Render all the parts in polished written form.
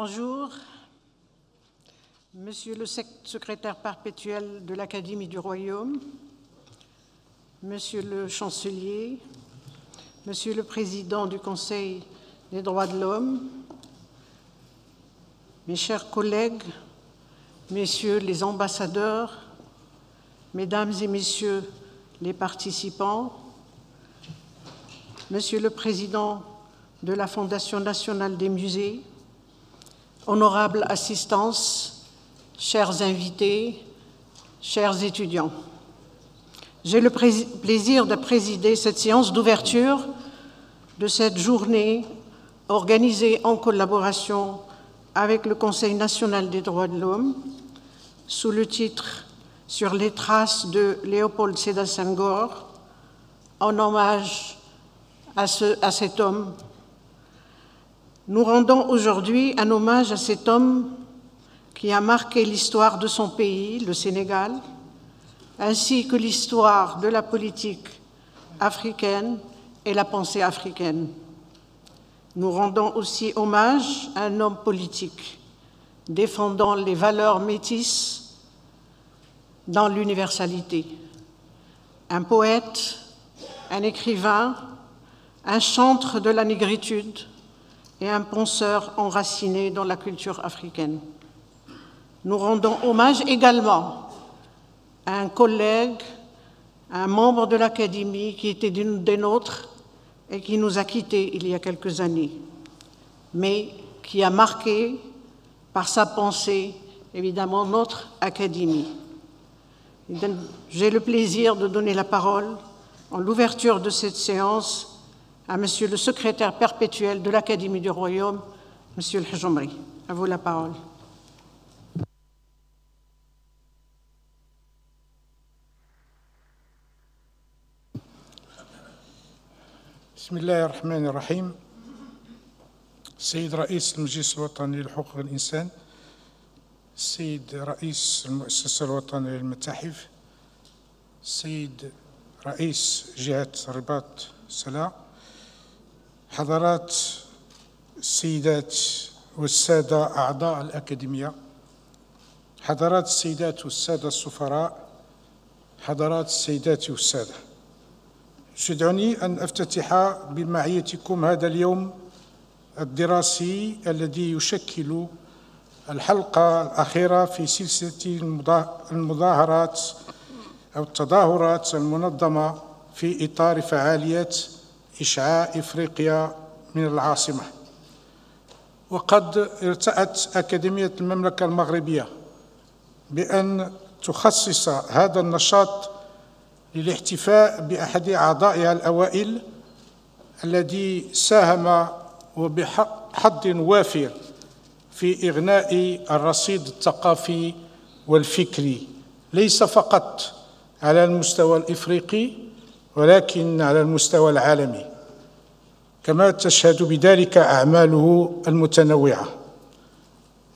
Bonjour, Monsieur le secrétaire perpétuel de l'Académie du Royaume, Monsieur le chancelier, Monsieur le président du Conseil des droits de l'homme, mes chers collègues, Messieurs les ambassadeurs, Mesdames et Messieurs les participants, Monsieur le président de la Fondation nationale des musées, honorable assistance, chers invités, chers étudiants. J'ai le plaisir de présider cette séance d'ouverture de cette journée organisée en collaboration avec le Conseil national des droits de l'homme sous le titre « Sur les traces de Léopold Sédar Senghor » en hommage à cet homme. Nous rendons aujourd'hui un hommage à cet homme qui a marqué l'histoire de son pays, le Sénégal, ainsi que l'histoire de la politique africaine et la pensée africaine. Nous rendons aussi hommage à un homme politique défendant les valeurs métisses dans l'universalité. Un poète, un écrivain, un chantre de la négritude et un penseur enraciné dans la culture africaine. Nous rendons hommage également à un collègue, un membre de l'Académie qui était des nôtres et qui nous a quittés il y a quelques années, mais qui a marqué par sa pensée, évidemment, notre Académie. J'ai le plaisir de donner la parole en l'ouverture de cette séance à Monsieur le secrétaire perpétuel de l'Académie du Royaume, Monsieur El Hadj Omri. À vous la parole. بسم الله الرحمن الرحيم. السيد رئيس المجلس الوطني لحقوق الإنسان، السيد رئيس المؤسسة الوطنية للمتاحف، السيد رئيس جهة رباط سلا، حضرات السيدات والسادة أعضاء الأكاديمية، حضرات السيدات والسادة السفراء، حضرات السيدات والسادة، يسعدني أن أفتتح بمعيتكم هذا اليوم الدراسي الذي يشكل الحلقة الأخيرة في سلسلة المظاهرات أو التظاهرات المنظمة في إطار فعالية إشعاع إفريقيا من العاصمة. وقد ارتأت أكاديمية المملكة المغربية بأن تخصص هذا النشاط للاحتفاء بأحد أعضائها الأوائل الذي ساهم وبحظ وافر في إغناء الرصيد الثقافي والفكري ليس فقط على المستوى الإفريقي ولكن على المستوى العالمي، كما تشهد بذلك أعماله المتنوعة.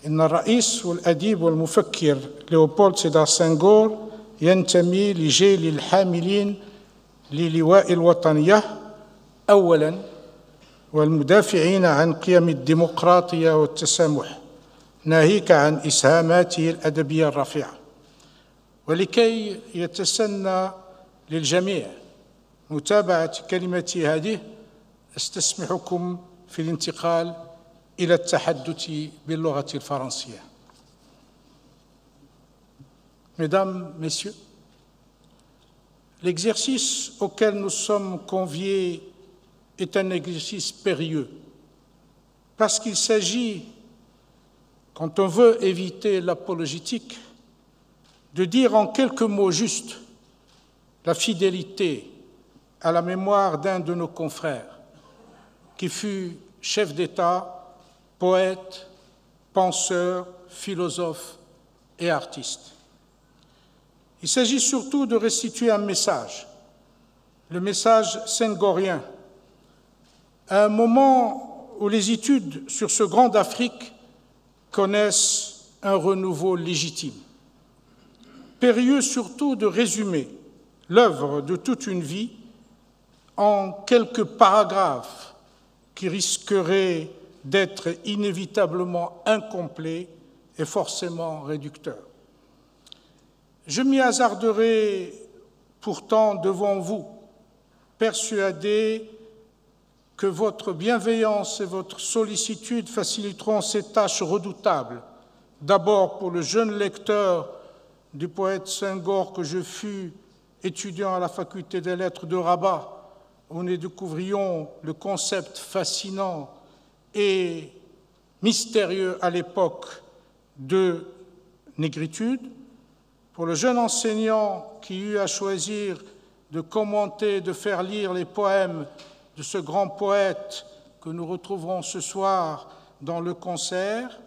إن الرئيس والأديب والمفكر ليوبولد سيدار سنغور ينتمي لجيل الحاملين للواء الوطنية أولاً، والمدافعين عن قيم الديمقراطية والتسامح، ناهيك عن إسهاماته الأدبية الرفيعة. ولكي يتسنى للجميع متابعة كلمتي هذه، أستسمحكم في الانتقال إلى التحدث باللغة الفرنسية. Mesdames, Messieurs, l'exercice auquel nous sommes conviés est un exercice périlleux parce qu'il s'agit, quand on veut éviter l'apologétique, de dire en quelques mots justes la fidélité à la mémoire d'un de nos confrères qui fut chef d'État, poète, penseur, philosophe et artiste. Il s'agit surtout de restituer un message, le message senghorien, à un moment où les études sur ce grand d'Afrique connaissent un renouveau légitime. Périlleux surtout de résumer l'œuvre de toute une vie en quelques paragraphes qui risqueraient d'être inévitablement incomplet et forcément réducteur. Je m'y hasarderai pourtant devant vous, persuadé que votre bienveillance et votre sollicitude faciliteront ces tâches redoutables, d'abord pour le jeune lecteur du poète Senghor que je fus, étudiant à la faculté des lettres de Rabat, où nous découvrions le concept fascinant et mystérieux à l'époque de négritude, pour le jeune enseignant qui eut à choisir de commenter, de faire lire les poèmes de ce grand poète que nous retrouverons ce soir dans le concert,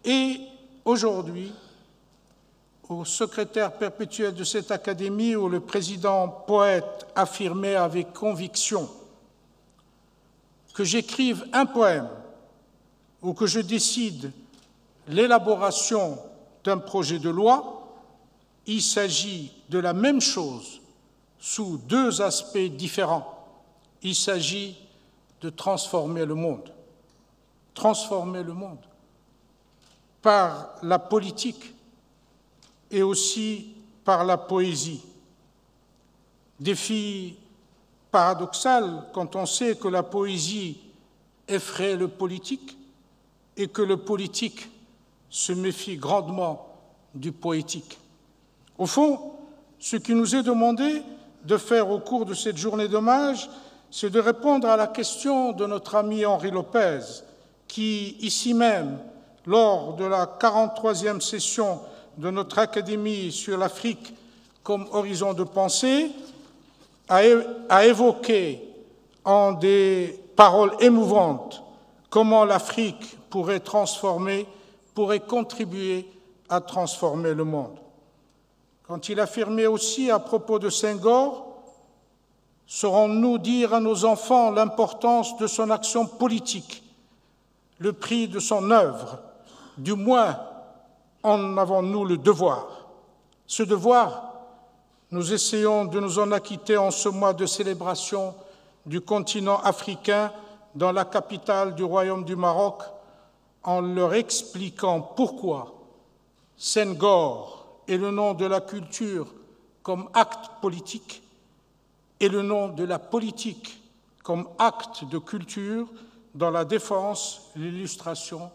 et aujourd'hui, au secrétaire perpétuel de cette académie, où le président poète affirmait avec conviction que j'écrive un poème ou que je décide l'élaboration d'un projet de loi, il s'agit de la même chose sous deux aspects différents. Il s'agit de transformer le monde. Transformer le monde par la politique et aussi par la poésie. Défi paradoxal quand on sait que la poésie effraie le politique et que le politique se méfie grandement du poétique. Au fond, ce qui nous est demandé de faire au cours de cette journée d'hommage, c'est de répondre à la question de notre ami Henri Lopez, qui, ici même, lors de la 43e session de notre Académie sur l'Afrique comme horizon de pensée, a évoqué en des paroles émouvantes comment l'Afrique pourrait contribuer à transformer le monde. Quand il affirmait aussi à propos de Senghor, « Saurons-nous dire à nos enfants l'importance de son action politique, le prix de son œuvre, du moins en avons-nous le devoir. Ce devoir, nous essayons de nous en acquitter en ce mois de célébration du continent africain dans la capitale du Royaume du Maroc, en leur expliquant pourquoi Senghor est le nom de la culture comme acte politique et le nom de la politique comme acte de culture dans la défense, l'illustration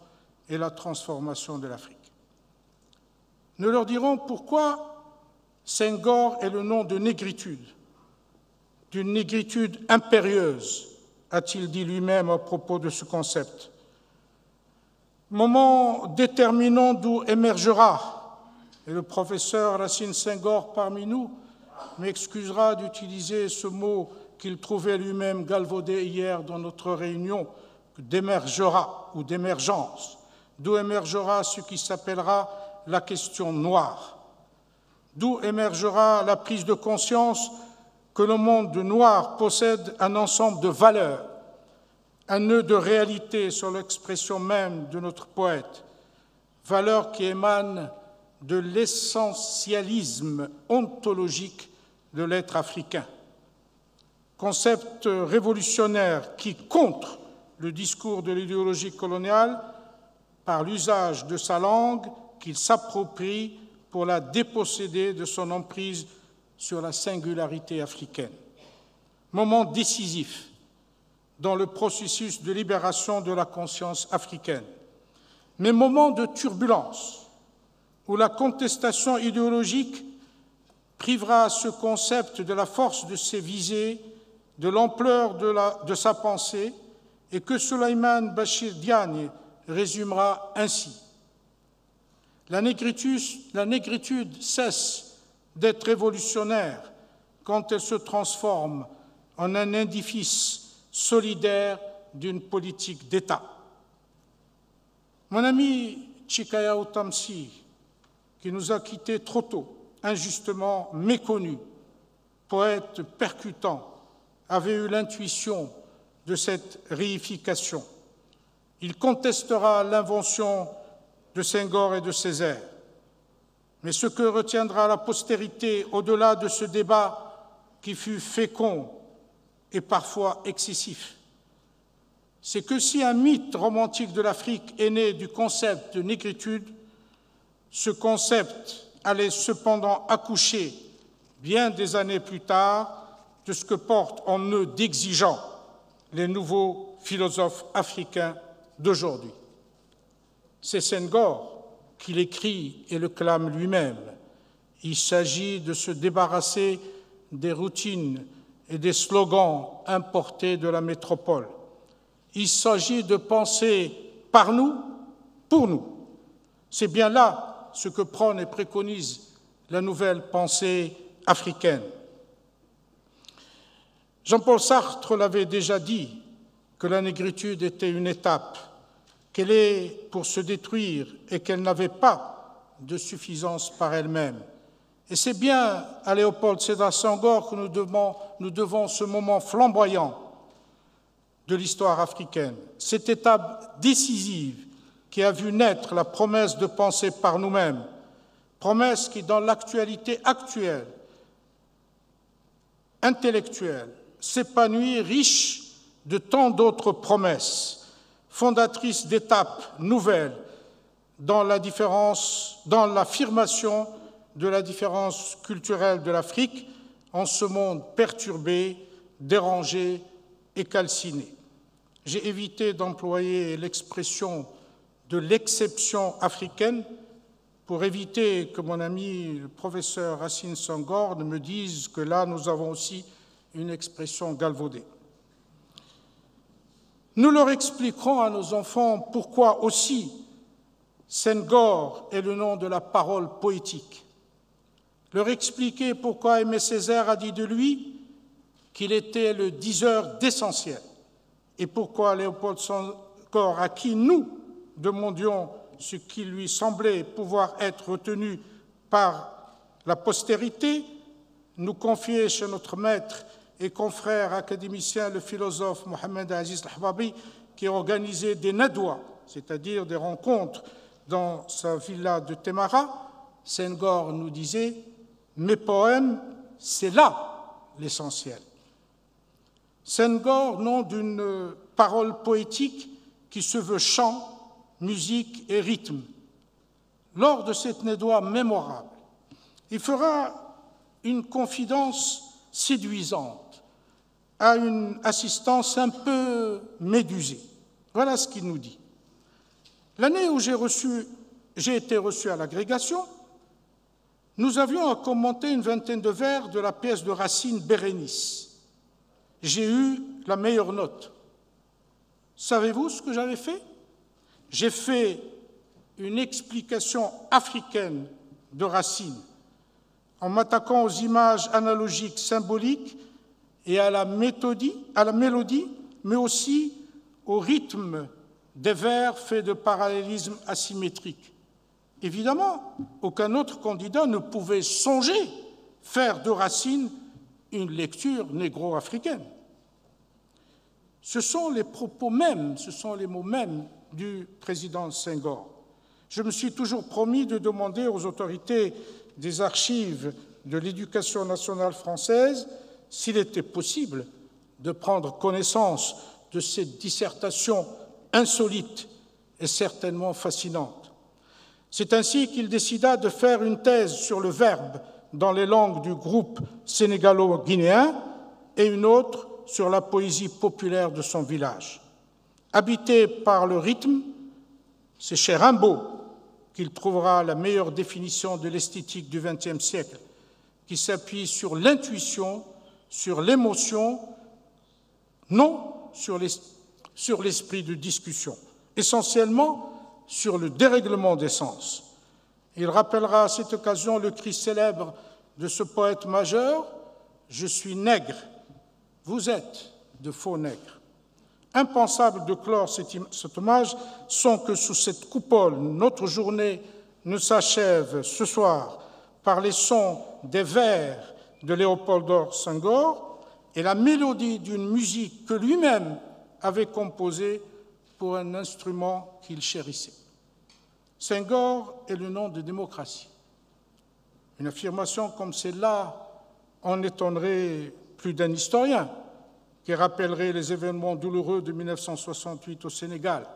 et la transformation de l'Afrique. Nous leur dirons pourquoi Senghor est le nom de négritude, d'une négritude impérieuse, a-t-il dit lui-même à propos de ce concept. Moment déterminant d'où émergera, et le professeur Racine Senghor parmi nous m'excusera d'utiliser ce mot qu'il trouvait lui-même galvaudé hier dans notre réunion, d'émergera ou d'émergence, d'où émergera ce qui s'appellera la question noire, d'où émergera la prise de conscience que le monde noir possède un ensemble de valeurs, un nœud de réalité sur l'expression même de notre poète, valeurs qui émanent de l'essentialisme ontologique de l'être africain, concept révolutionnaire qui contre le discours de l'idéologie coloniale par l'usage de sa langue qu'il s'approprie pour la déposséder de son emprise sur la singularité africaine. Moment décisif dans le processus de libération de la conscience africaine, mais moment de turbulence où la contestation idéologique privera ce concept de la force de ses visées, de l'ampleur de sa pensée, et que Souleymane Bachir Diagne résumera ainsi. La négritude cesse d'être révolutionnaire quand elle se transforme en un édifice solidaire d'une politique d'État. Mon ami Tchikaya Outamsi, qui nous a quittés trop tôt, injustement méconnu, poète percutant, avait eu l'intuition de cette réification. Il contestera l'invention de Senghor et de Césaire. Mais ce que retiendra la postérité au-delà de ce débat qui fut fécond et parfois excessif, c'est que si un mythe romantique de l'Afrique est né du concept de négritude, ce concept allait cependant accoucher, bien des années plus tard, de ce que portent en eux d'exigeants les nouveaux philosophes africains d'aujourd'hui. C'est Senghor qui l'écrit et le clame lui-même. Il s'agit de se débarrasser des routines et des slogans importés de la métropole. Il s'agit de penser par nous, pour nous. C'est bien là ce que prône et préconise la nouvelle pensée africaine. Jean-Paul Sartre l'avait déjà dit, que la négritude était une étape, qu'elle est pour se détruire et qu'elle n'avait pas de suffisance par elle-même. Et c'est bien à Léopold Sédar Senghor que nous devons ce moment flamboyant de l'histoire africaine, cette étape décisive qui a vu naître la promesse de penser par nous-mêmes, promesse qui, dans l'actualité actuelle, intellectuelle, s'épanouit riche de tant d'autres promesses, fondatrices d'étapes nouvelles dans l'affirmation de la différence culturelle de l'Afrique en ce monde perturbé, dérangé et calciné. J'ai évité d'employer l'expression de l'exception africaine pour éviter que mon ami le professeur Racine Senghor ne me dise que là nous avons aussi une expression galvaudée. Nous leur expliquerons à nos enfants pourquoi aussi Senghor est le nom de la parole poétique. Leur expliquer pourquoi Aimé Césaire a dit de lui qu'il était le diseur d'essentiel et pourquoi Léopold Senghor, à qui nous demandions ce qui lui semblait pouvoir être retenu par la postérité, nous confiait chez notre maître et confrère académicien, le philosophe Mohamed Aziz Al-Ahbabi, qui organisait des nadwa, c'est-à-dire des rencontres dans sa villa de Temara. Senghor nous disait « Mes poèmes, c'est là l'essentiel ». Senghor, nom d'une parole poétique qui se veut chant, musique et rythme. Lors de cette nadwa mémorable, il fera une confidence séduisante à une assistance un peu médusée. Voilà ce qu'il nous dit. L'année où j'ai été reçu à l'agrégation, nous avions à commenter une vingtaine de vers de la pièce de Racine Bérénice. J'ai eu la meilleure note. Savez-vous ce que j'avais fait? J'ai fait une explication africaine de Racine en m'attaquant aux images analogiques symboliques et à la mélodie, mais aussi au rythme des vers faits de parallélismes asymétriques. Évidemment, aucun autre candidat ne pouvait songer faire de Racine une lecture négro-africaine. Ce sont les propos mêmes, ce sont les mots mêmes du président Senghor. Je me suis toujours promis de demander aux autorités des archives de l'éducation nationale française s'il était possible de prendre connaissance de cette dissertation insolite et certainement fascinante. C'est ainsi qu'il décida de faire une thèse sur le verbe dans les langues du groupe sénégalo-guinéen et une autre sur la poésie populaire de son village. Habité par le rythme, c'est chez Rimbaud qu'il trouvera la meilleure définition de l'esthétique du XXe siècle, qui s'appuie sur l'intuition, sur l'émotion, non sur l'esprit de discussion, essentiellement sur le dérèglement des sens. Il rappellera à cette occasion le cri célèbre de ce poète majeur « Je suis nègre, vous êtes de faux nègres ». Impensable de clore cet hommage sans que sous cette coupole, notre journée ne s'achève ce soir par les sons des vers de Léopold Senghor et la mélodie d'une musique que lui-même avait composée pour un instrument qu'il chérissait. Senghor est le nom de démocratie. Une affirmation comme celle-là en étonnerait plus d'un historien qui rappellerait les événements douloureux de 1968 au Sénégal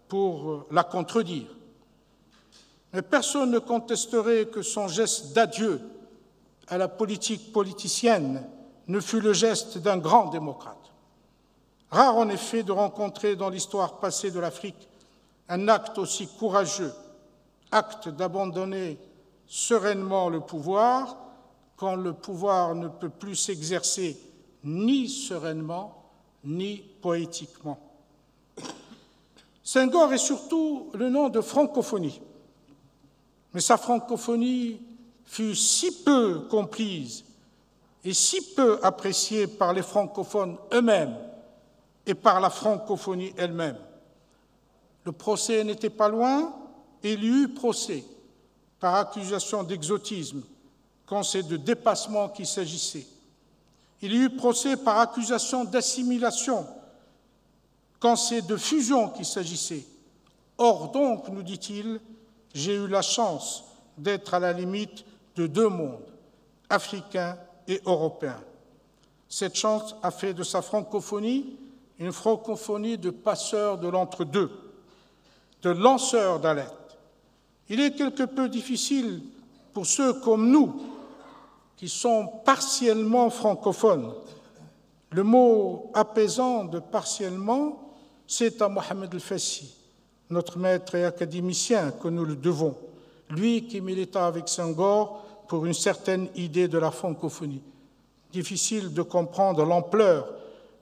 pour la contredire. Mais personne ne contesterait que son geste d'adieu à la politique politicienne ne fut le geste d'un grand démocrate. Rare en effet de rencontrer dans l'histoire passée de l'Afrique un acte aussi courageux, acte d'abandonner sereinement le pouvoir quand le pouvoir ne peut plus s'exercer ni sereinement ni poétiquement. Senghor est surtout le nom de francophonie, mais sa francophonie fut si peu comprise et si peu appréciée par les francophones eux-mêmes et par la francophonie elle-même. Le procès n'était pas loin et il y eut procès par accusation d'exotisme quand c'est de dépassement qu'il s'agissait. Il y eut procès par accusation d'assimilation quand c'est de fusion qu'il s'agissait. Or donc, nous dit-il, j'ai eu la chance d'être à la limite de deux mondes, africain et européen. Cette chance a fait de sa francophonie une francophonie de passeurs de l'entre-deux, de lanceurs d'alerte. Il est quelque peu difficile pour ceux comme nous qui sont partiellement francophones. Le mot apaisant de partiellement, c'est à Mohamed El-Fassi, notre maître et académicien, que nous le devons, lui qui milita avec Senghor pour une certaine idée de la francophonie. Difficile de comprendre l'ampleur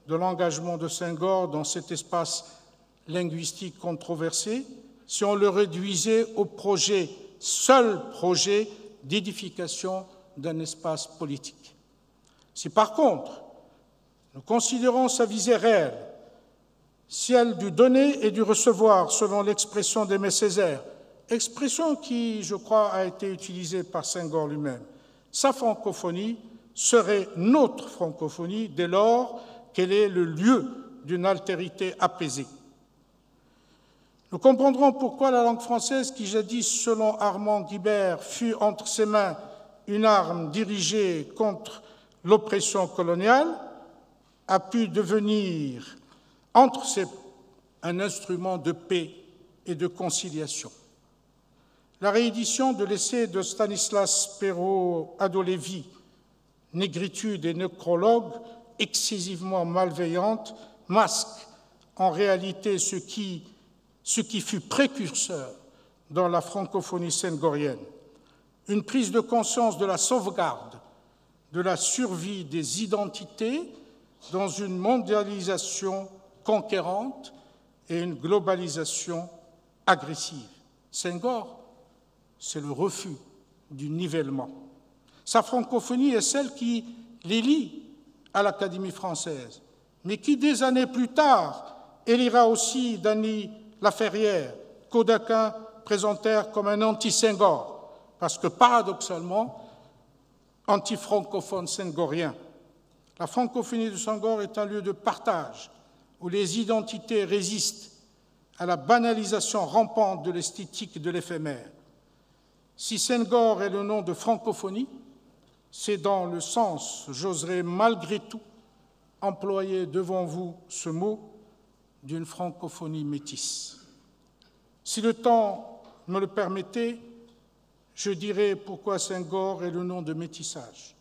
de l'engagement de Senghor dans cet espace linguistique controversé si on le réduisait au seul projet d'édification d'un espace politique. Si par contre, nous considérons sa visée réelle, celle du donner et du recevoir, selon l'expression d'Aimé Césaire, expression qui, je crois, a été utilisée par Senghor lui-même, sa francophonie serait notre francophonie dès lors qu'elle est le lieu d'une altérité apaisée. Nous comprendrons pourquoi la langue française, qui jadis, selon Armand Guibert, fut entre ses mains une arme dirigée contre l'oppression coloniale, a pu devenir entre ses un instrument de paix et de conciliation. La réédition de l'essai de Stanislas Perrault-Adolevi, Négritude et nécrologue, excessivement malveillante, masque en réalité ce qui fut précurseur dans la francophonie senghorienne. Une prise de conscience de la sauvegarde, de la survie des identités dans une mondialisation conquérante et une globalisation agressive. Senghor, c'est le refus du nivellement. Sa francophonie est celle qui les lie à l'Académie française, mais qui, des années plus tard, élira aussi Dany Laferrière, qu'aucuns présentèrent comme un anti-Senghor, parce que paradoxalement, anti-francophone senghorien. La francophonie de Senghor est un lieu de partage où les identités résistent à la banalisation rampante de l'esthétique et de l'éphémère. Si Senghor est le nom de francophonie, c'est dans le sens, j'oserais malgré tout employer devant vous ce mot, d'une francophonie métisse. Si le temps me le permettait, je dirais pourquoi Senghor est le nom de métissage,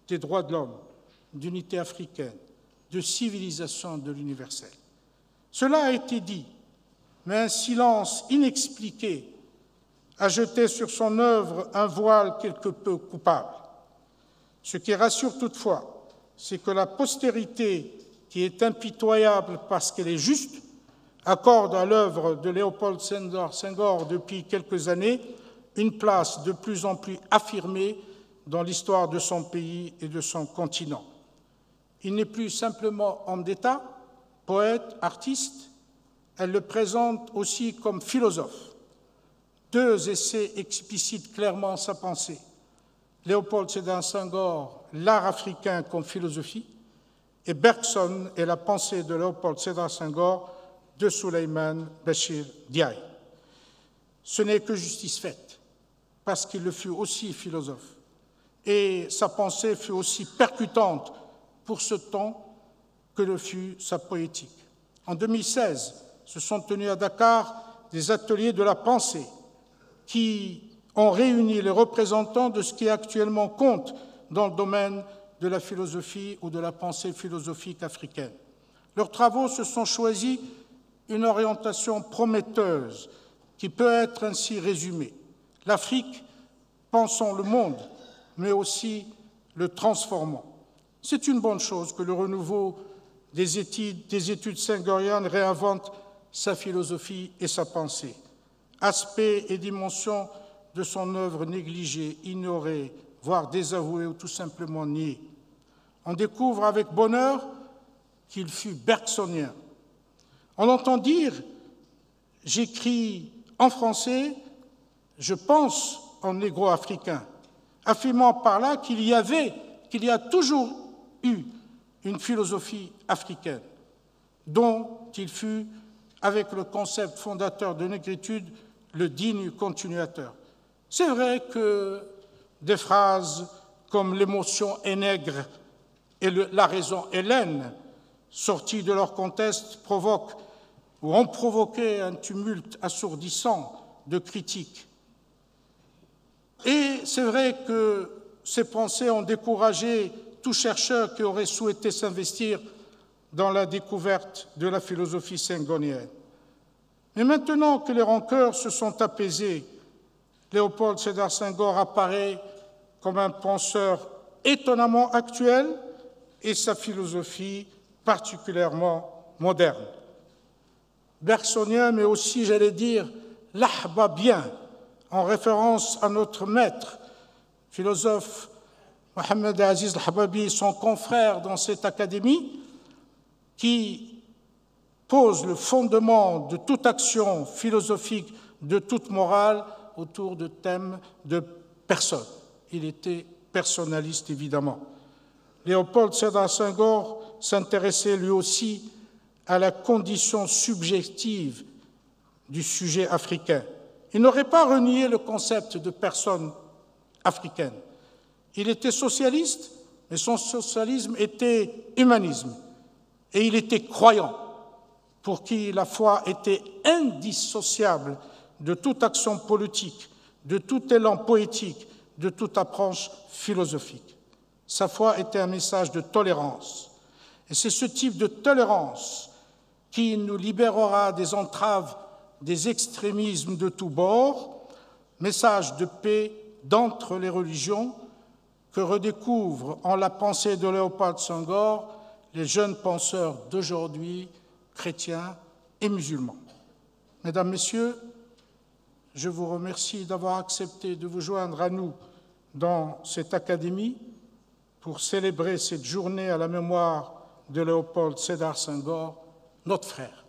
des droits de l'homme, d'unité africaine, de civilisation de l'universel. Cela a été dit, mais un silence inexpliqué a jeté sur son œuvre un voile quelque peu coupable. Ce qui rassure toutefois, c'est que la postérité, qui est impitoyable parce qu'elle est juste, accorde à l'œuvre de Léopold Sédar Senghor depuis quelques années une place de plus en plus affirmée dans l'histoire de son pays et de son continent. Il n'est plus simplement homme d'État, poète, artiste, elle le présente aussi comme philosophe. Deux essais explicitent clairement sa pensée. Léopold Sédar Senghor, l'art africain comme philosophie, et Bergson et la pensée de Léopold Sédar Senghor de Souleymane Bachir Diaye. Ce n'est que justice faite, parce qu'il le fut aussi philosophe, et sa pensée fut aussi percutante pour ce temps que le fut sa poétique. En 2016, se sont tenus à Dakar des ateliers de la pensée qui ont réuni les représentants de ce qui actuellement compte dans le domaine de la philosophie ou de la pensée philosophique africaine. Leurs travaux se sont choisis une orientation prometteuse qui peut être ainsi résumée. L'Afrique, pensons le monde, mais aussi le transformant. C'est une bonne chose que le renouveau des études senghoriennes réinvente sa philosophie et sa pensée. Aspects et dimensions de son œuvre négligée, ignorée, voire désavouée ou tout simplement niée. On découvre avec bonheur qu'il fut bergsonien. On entend dire « j'écris en français, je pense en négro-africain », affirmant par là qu'il y a toujours eu une philosophie africaine, dont il fut, avec le concept fondateur de négritude, le digne continuateur. C'est vrai que des phrases comme « l'émotion est nègre » et « la raison est laine », sorties de leur contexte, ont provoqué un tumulte assourdissant de critiques. Et c'est vrai que ces pensées ont découragé tout chercheur qui aurait souhaité s'investir dans la découverte de la philosophie senghorienne. Mais maintenant que les rancœurs se sont apaisées, Léopold Sédar Senghor apparaît comme un penseur étonnamment actuel et sa philosophie particulièrement moderne. Bergsonien, mais aussi, j'allais dire, l'ahbabien, en référence à notre maître, philosophe Mohamed Aziz Al-Hababi, son confrère dans cette académie, qui pose le fondement de toute action philosophique, de toute morale, autour de thèmes de personne. Il était personnaliste, évidemment. Léopold Sédar Senghor s'intéressait lui aussi à la condition subjective du sujet africain. Il n'aurait pas renié le concept de personne africaine. Il était socialiste, mais son socialisme était humanisme. Et il était croyant, pour qui la foi était indissociable de toute action politique, de tout élan poétique, de toute approche philosophique. Sa foi était un message de tolérance. Et c'est ce type de tolérance qui nous libérera des entraves des extrémismes de tous bords, message de paix d'entre les religions que redécouvrent en la pensée de Léopold Senghor les jeunes penseurs d'aujourd'hui, chrétiens et musulmans. Mesdames, Messieurs, je vous remercie d'avoir accepté de vous joindre à nous dans cette académie pour célébrer cette journée à la mémoire de Léopold Sédar Senghor, notre frère.